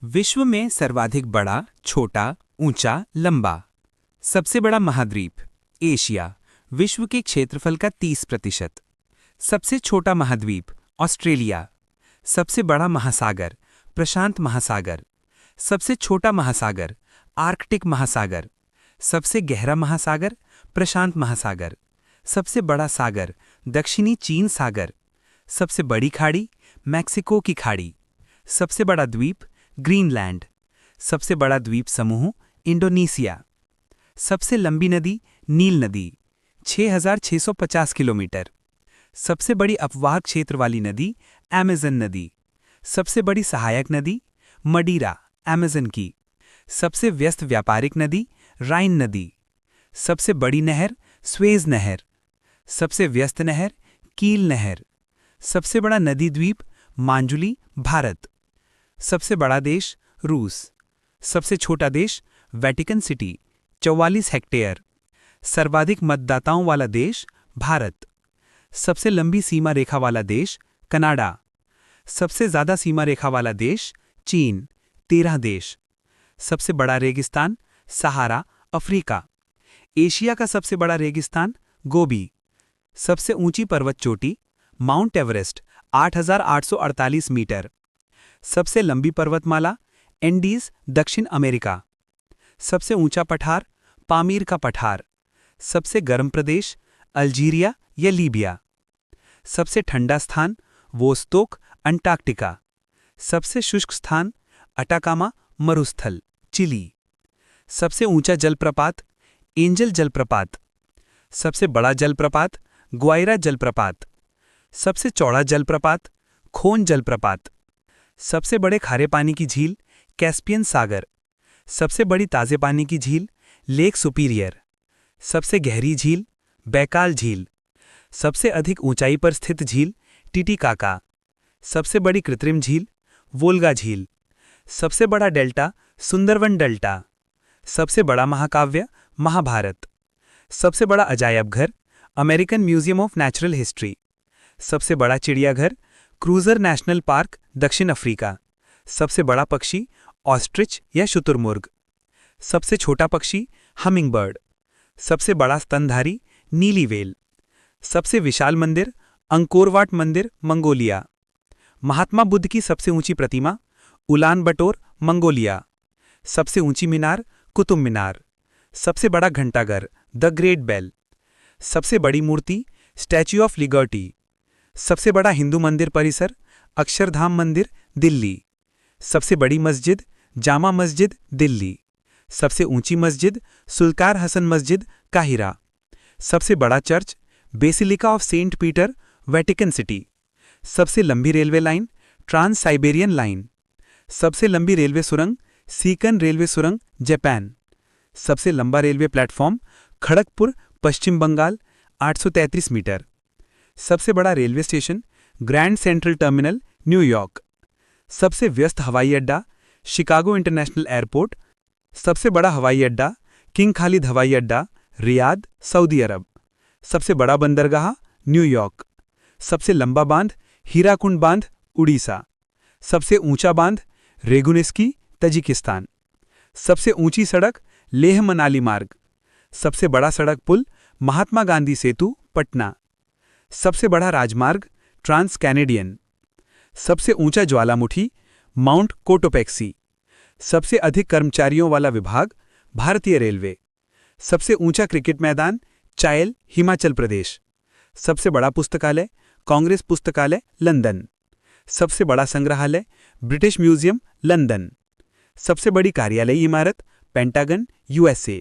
विश्व में सर्वाधिक बड़ा, छोटा, ऊंचा, लंबा। सबसे बड़ा महाद्वीप एशिया, विश्व के क्षेत्रफल का 30%। सबसे छोटा महाद्वीप ऑस्ट्रेलिया। सबसे बड़ा महासागर प्रशांत महासागर। सबसे छोटा महासागर आर्कटिक महासागर। सबसे गहरा महासागर प्रशांत महासागर। सबसे बड़ा सागर दक्षिणी चीन सागर। सबसे बड़ी खाड़ी मैक्सिको की खाड़ी। सबसे बड़ा द्वीप ग्रीनलैंड। सबसे बड़ा द्वीप समूह इंडोनेशिया। सबसे लंबी नदी नील नदी 6,650 किलोमीटर। सबसे बड़ी अपवाह क्षेत्र वाली नदी अमेज़न नदी। सबसे बड़ी सहायक नदी मडीरा अमेज़न की। सबसे व्यस्त व्यापारिक नदी राइन नदी। सबसे बड़ी नहर स्वेज नहर। सबसे व्यस्त नहर कील नहर। सबसे बड़ा नदी द्वीप मांजुली भारत। सबसे बड़ा देश रूस। सबसे छोटा देश वेटिकन सिटी 44 हेक्टेयर। सर्वाधिक मतदाताओं वाला देश भारत। सबसे लंबी सीमा रेखा वाला देश कनाडा। सबसे ज्यादा सीमा रेखा वाला देश चीन 13 देश। सबसे बड़ा रेगिस्तान सहारा अफ्रीका। एशिया का सबसे बड़ा रेगिस्तान गोबी। सबसे ऊंची पर्वत चोटी माउंट एवरेस्ट 8,848 मीटर। सबसे लंबी पर्वतमाला एंडीज दक्षिण अमेरिका। सबसे ऊंचा पठार पामीर का पठार। सबसे गर्म प्रदेश अल्जीरिया या लीबिया। सबसे ठंडा स्थान वोस्तोक अंटार्कटिका। सबसे शुष्क स्थान अटाकामा मरुस्थल चिली। सबसे ऊंचा जलप्रपात एंजल जलप्रपात। सबसे बड़ा जलप्रपात ग्वाइरा जलप्रपात। सबसे चौड़ा जलप्रपात खोन जलप्रपात। सबसे बड़े खारे पानी की झील कैस्पियन सागर। सबसे बड़ी ताजे पानी की झील लेक सुपीरियर। सबसे गहरी झील बैकाल झील। सबसे अधिक ऊंचाई पर स्थित झील टिटिकाका। सबसे बड़ी कृत्रिम झील वोल्गा झील। सबसे बड़ा डेल्टा सुंदरवन डेल्टा। सबसे बड़ा महाकाव्य महाभारत। सबसे बड़ा अजायब घर American museum of natural history. सबसे बड़ा चिड़ियाघर क्रूजर नेशनल पार्क दक्षिण अफ्रीका। सबसे बड़ा पक्षी ऑस्ट्रिच या शुतुरमुर्ग। सबसे छोटा पक्षी हमिंगबर्ड। सबसे बड़ा स्तनधारी नीली व्हेल। सबसे विशाल मंदिर अंकोरवाट मंदिर मंगोलिया। महात्मा बुद्ध की सबसे ऊंची प्रतिमा उलान बटोर मंगोलिया। सबसे ऊंची मीनार कुतुब मीनार। सबसे बड़ा घंटाघर द ग्रेट बेल। सबसे बड़ी मूर्ति स्टैच्यू ऑफ लिबर्टी। सबसे बड़ा हिंदू मंदिर परिसर अक्षरधाम मंदिर दिल्ली। सबसे बड़ी मस्जिद जामा मस्जिद दिल्ली। सबसे ऊंची मस्जिद सुल्तान हसन मस्जिद काहिरा। सबसे बड़ा church basilica of saint Peter Vatican city. सबसे लंबी railway line trans Siberian line. सबसे लंबी रेलवे सुरंग सीकन रेलवे सुरंग जापान। सबसे लंबा रेलवे प्लेटफॉर्म खड़गपुर पश्चिम बंगाल 833 मीटर। सबसे बड़ा railway station grand central terminal New York. सबसे व्यस्त हवाई अड्डा शिकागो इंटरनेशनल एयरपोर्ट। सबसे बड़ा हवाई अड्डा किंग खालिद हवाई अड्डा रियाद सऊदी अरब। सबसे बड़ा बंदरगाह न्यूयॉर्क। सबसे लंबा बांध हीराकुंड बांध उड़ीसा। सबसे ऊंचा बांध रेगुनिस्की तजिकिस्तान। सबसे ऊंची सड़क लेह मनाली मार्ग। सबसे बड़ा सड़क पुल महात्मा गांधी सेतु पटना। सबसे बड़ा राजमार्ग ट्रांस कैनेडियन। सबसे ऊंचा ज्वालामुखी माउंट कोटोपेक्सी। सबसे अधिक कर्मचारियों वाला विभाग भारतीय रेलवे। सबसे ऊंचा क्रिकेट मैदान चायल हिमाचल प्रदेश। सबसे बड़ा पुस्तकालय कांग्रेस पुस्तकालय लंदन। सबसे बड़ा संग्रहालय ब्रिटिश म्यूजियम लंदन। सबसे बड़ी कार्यालयी इमारत पेंटागन यूएसए।